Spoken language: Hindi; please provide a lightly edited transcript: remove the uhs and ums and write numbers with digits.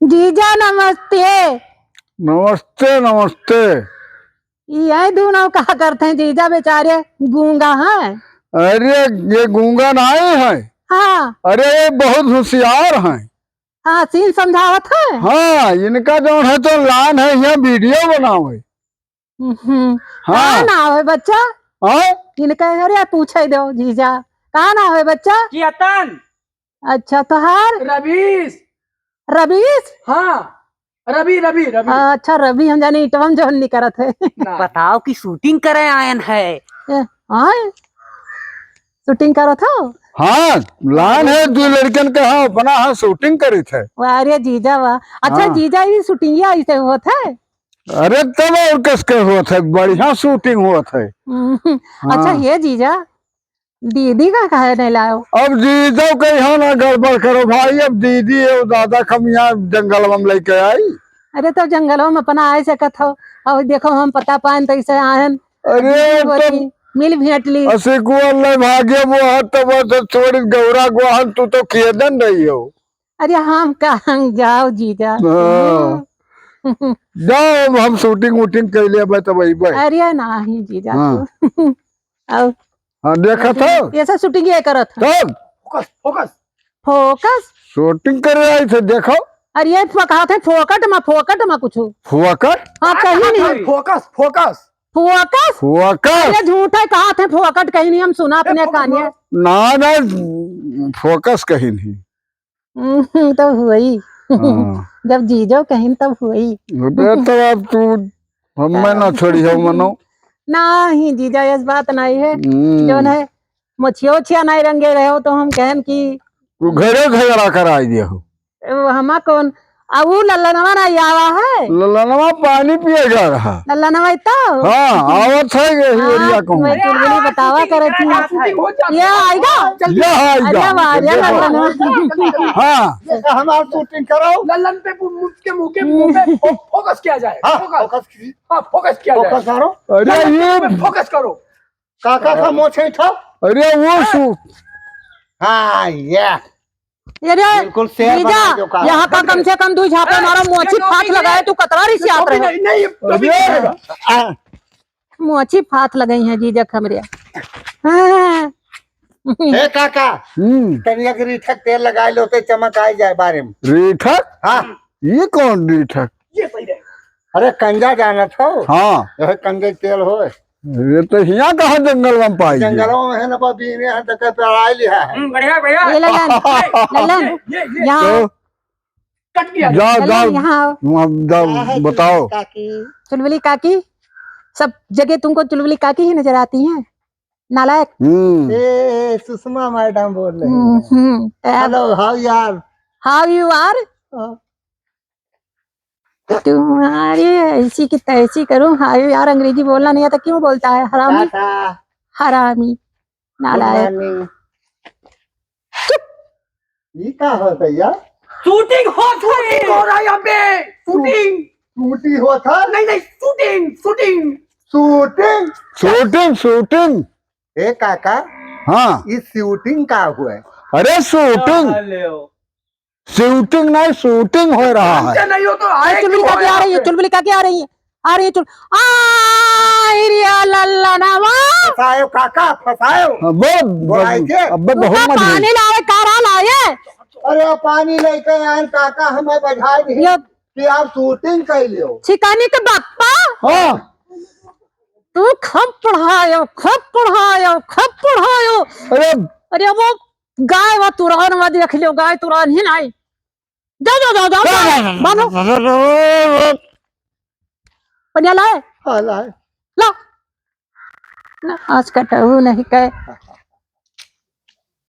जीजा नमस्ते। नमस्ते नमस्ते। ये दोनों क्या करते हैं जीजा बेचारे गूंगा हैं। अरे ये गूंगा नहीं है। हाँ अरे ये बहुत होशियार हैं। हाँ सीन समझावत है। हाँ इनका जो है तो लान है यहाँ वीडियो बनावे। कहाँ हाँ ना है बच्चा। हाँ इनका अरे पूछे दो जीजा कहाँ ना है बच्चा। चेतन। अच्छा तो हार रवीश। रवीश। हाँ रवि रवि रवि। अच्छा रवि हम जाने इटवम जो नहीं करत है। बताओ कि शूटिंग करे आयन है। हाँ शूटिंग करत हो। हाँ लान है दो लड़कन के हाँ अपना हाँ शूटिंग करी थे। अरे जीजा वाह। अच्छा हाँ। जीजा ये शूटिंग ऐसे हुआ था। अरे तब और किसके हुआ था बढ़िया शूटिंग हुआ था। अच्छा हाँ। ये जीजा दीदी का काहे नहीं लाओ। अब दीदो के यहाँ ना गड़बड़ करो भाई। अब दीदी है दादा खम यहाँ जंगल में लेके आई। अरे तो जंगलों में अपना आए सकत हो और देखो हम पता पान तो ऐसे आयन अरे होती मिल भेंट ली। असे को अल्लाह भाग्य वो हाथ तो थोड़ी गौरा गुआहन तू तो खेदन रही हो। अरे हम कहाँ जाओ जीजा। हाँ। जाओ अब हम शूटिंग वूटिंग कर लिया भाई तो वही भाई। अरे नहीं जीजा हाँ। तू अब हाँ देखा था ऐसा शूटिंग ये करत था। तब फोकस फोकस। फोकस। शूटिंग कर आई थे देखो। अरे ये कहा थे फोकट में कुछ। फुआकर हाँ कहीं नहीं फोकस फोकस। फोकस। फुआकर अरे झूठ है कहा थे फोकट कहीं नहीं हम सुना अपने कानिया। ना ना फोकस कहीं नहीं। तो हुई हाँ। जब जीजो कहीं तब हुई। तो अब तू हमें ना छोड़ी हो मनो। नहीं जीजा इस बात नहीं है जो है मछिया उछिया नहीं रंगे रहे हो तो हम कहें कि तू घरे झगड़ा करा दिया हो। हमा कौन अब वो लल्लनवा नहीं आवा है। ललनवा पानी पिए जा रहा। लल्लनवा तो हाँ आवत है ये एरिया को। मैं चुलबुली बतावा करे थी ये आएगा। ये अरे आएगा वाह अरे लल्लनवा। हाँ हमारा शूटिंग कराओ। लल्लन पे मुंह पे फोकस किया जाए। फोकस हाँ फोकस किया जाए। फोकस करो। अरे ये फोकस करो। काका का मोछे था। अरे वो शूट हाँ ये अरे बिल्कुल शेर जीजा बना दो काका। यहाँ का कम से कम 2 झापे मारो मोची फात लगाए तू कतवारी से याद रहे। नहीं मोची फात लगाई है जीजा खमरिया। हाँ। हे काका कन्या के रीठक तेल लगाए लो तो चमक आ जाए बारे में। रीठक। हाँ ये कौन रीठक। ये सही है। अरे कंजा जाना था। हाँ यह कंजे तेल हो ये तो यहाँ कहाँ जंगल में पाई। जंगलों में है ना बीने है तक पे आई लिया है। बढ़िया बढ़िया। ये लल्लन यहाँ कट गया। जाओ लल्लन जाओ यहाँ वहाँ जाओ बताओ। काकी चुलबुली काकी सब जगह तुमको चुलबुली काकी ही नजर आती हैं नालायक। ए सुषमा मैडम बोल रही है। हेलो हाउ यार। How you are. तुम्हारी ऐसी की तैसी करूं हाउ यू यार अंग्रेजी बोलना नहीं आता क्यों बोलता है हरामी टाटा हरामी नालायक। ये क्या हो भैया। शूटिंग हो रहा है यहाँ पे। शूटिंग टूटी हो था। नहीं shooting shooting shooting shooting shooting. ए काका हाँ ये शूटिंग का हुआ है। अरे शूटिंग शूटिंग नहीं शूटिंग हो रहा है। नहीं हो तो आए चुलबुली काकी आ रही है चुलबुली काकी आ रही है लल्लनवा फसायो काका फसायो। अब बहुत पानी लाए कारा लाए। अरे पानी लेके आए काका हमें बधाई नहीं कि आप शूटिंग कर लियो। छिकानी के बापा हाँ तू खब पढ़ायो अरे अरे वो गाय व तुरान व देख लियो गाय तुरान ही नहीं। जाओ बानो पनिया लाए हाँ लाए। ला ना आज कटहू नहीं कहे